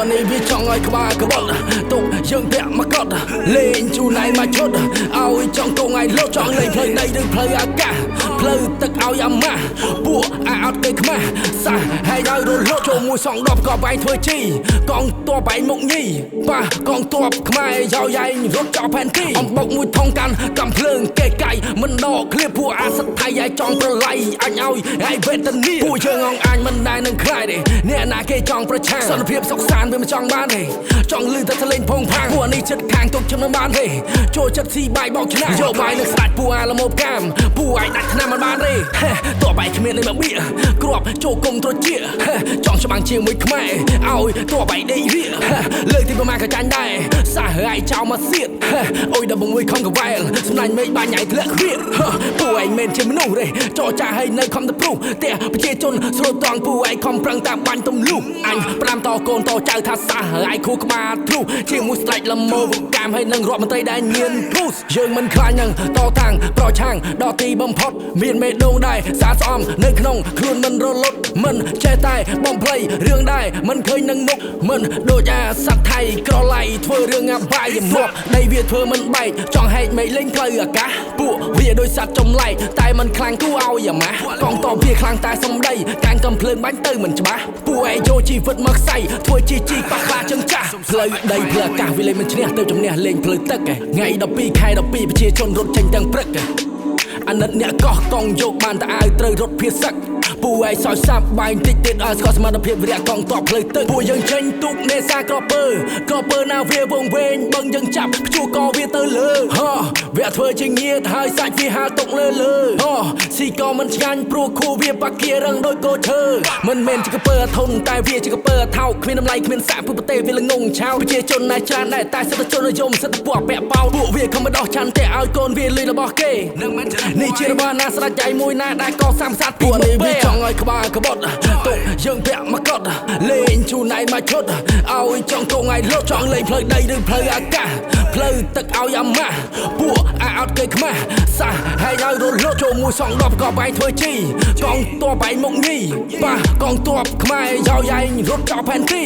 ពួកនេះវាចង់ឲ្យក្បាលក្បត់ទុកយើងពាក់មកកត់លេងជូនឯងមកឈុតឲ្យចង់កងឯងលុតចង់លេងផ្លូវដីឬផ្លូវអាកាសផ្លូវទឹកឲ្យអាម៉ាស់ពួកអាអត់គេខ្មាស់សាសហើយឲ្យរលត់ចូលមួយសង10ក៏បែងធ្វើជីកងតបឯងមុខញីប៉ះកងតបខ្មែរយកឯងរត់ចោលផែនទីអំបុកមួយថងកាន់កំភ្លើងកេកៃមិនដកឃ្លៀពួកអាសិតថៃឯងចង់ប្រឡ័យអញឲ្យឯងវេទនាពួកយើងអងអញមិនដែរនឹងខ្លាយទេអ្នកណាគេចង់ប្រឆាំងសន្តិភាពសុខសាន្តវាមិនចង់បានទេចង់លឺតែថ្លេងផងផាំងពួកនេះចិត្តខាងទុកខ្ញុំមិនបានទេចូលចិត្តស៊ីបាយបោកឆ្នាំយកបាយនឹងស្ដាច់ពួកអាលមោបកាមពួកឯងដាច់ឆ្នាំមិនបានទេតបឯងគ្មានលេងមកបៀគ្រាប់ចូលគុំត្រជាចង់ច្បាំងជាមួយខ្មែរឲ្យតបឯងដេករៀលើកទីប្រមាណក៏ចាញ់ដែរសាសឯងចោលមកសៀតអុយដល់បង្មួយខំកវែលសំណាញ់មេឃបាញ់ឯងធ្លាក់គ្រៀតពួកឯងមិនជាមនុស្សទេចោចាស់ឲ្យនៅខំទៅព្រុសតែប្រជាជនស្រូតត្រង់ពួកឯងខំប្រឹងតាមបាញ់ទំលុះអញផ្ដាំតកូនតចៅថាសាសឯងខួរក្បាលធ្លុះជាមួយស្ដេចលមោកាមឲ្យនឹងរដ្ឋមន្ត្រីដែលញៀនភូសយើងមិនខ្លាចនឹងតតាំងប្រឆាំងដល់ទីបំផុតមានមេដងដែរសាស្អំនៅក្នុងខ្លួនមិនរលត់មិនចេះតែបំភ្លៃរឿងដែរមិនឃើញនឹងមុខមិនដូចអាសត្វថៃក្រឡៃធ្វើរឿងអាបាយមកដីវាធ្វើមិនបែកចង់ហែកមេឃលេងផ្លូវអាកាសពួកវាដូចសត្វចម្លែកតែមិនខ្លាំងគួរឲ្យអាម៉ាស់កងតបវាខ្លាំងតែសំដីកាំងកំភ្លើងបាញ់ទៅមិនច្បាស់ពួកឯងយកជីវិតមកខ្សែធ្វើជីប៉ះខ្លាចឹងចាស់ផ្លូវដីផ្លូវអាកាសវាលេងមិនឈ្នះទៅជំនះលេងផ្លូវទឹកថ្ងៃ12ខែ12ប្រជាជនរត់ចេញទាំងព្រឹកអាណិតអ្នកកោះកងយកបានតែអាវត្រូវរត់ភាសឹកពួកឯងសោយសាប់បែងតិចទៀតឲ្យស្គាល់សមត្ថភាពវិរៈកងតបផ្លូវទឹកពួកយើងចេញទុកនេសាក្រពើណាវាវងវែងបឹងយើងចាប់ខ្ជួកវាទៅលើវាធ្វើជាងាតហើយសាច់វាហាលទុកលើស៊ីក៏មិនឆ្ងាញ់ព្រោះគូវាបាគៀរឹងដោយកោឈើមិនមែនជាកពើអាធុនតែវាជាកពើអាថោកគ្មានតម្លៃគ្មានសាក់ពុប្រទេសវាល្ងងឆៅប្រជាជនណែច្រើនដែរតែសិទ្ធិជននិយមសិទ្ធិពួកពាក់ប៉ោពួកវាខំបដោះឆាន់តែឲ្យកូនវាលុយរបស់គេនេះជារបស់ណាស្ដេចចៃមួយណាដែលកសាងសាស្ត្រពួកនេះវាចង់ឲ្យក្បាលក្បត់ទុកយើងពាក់មកកត់លេងជូនឯងមកឈុតឲ្យចង់កងឯងលុតចង់លេងផ្លូវដីឬផ្លូវអាកាសផ្លូវទឹកឲ្យអាម៉ាស់ពួកអាអត់គេខ្មាស់សាសហើយឲ្យរលត់ចូលមួយសង10ក៏បែងធ្វើជីកងតបឯងមុខញីប៉ះកងតបខ្មែរយកឯងរត់ចោលផែនទី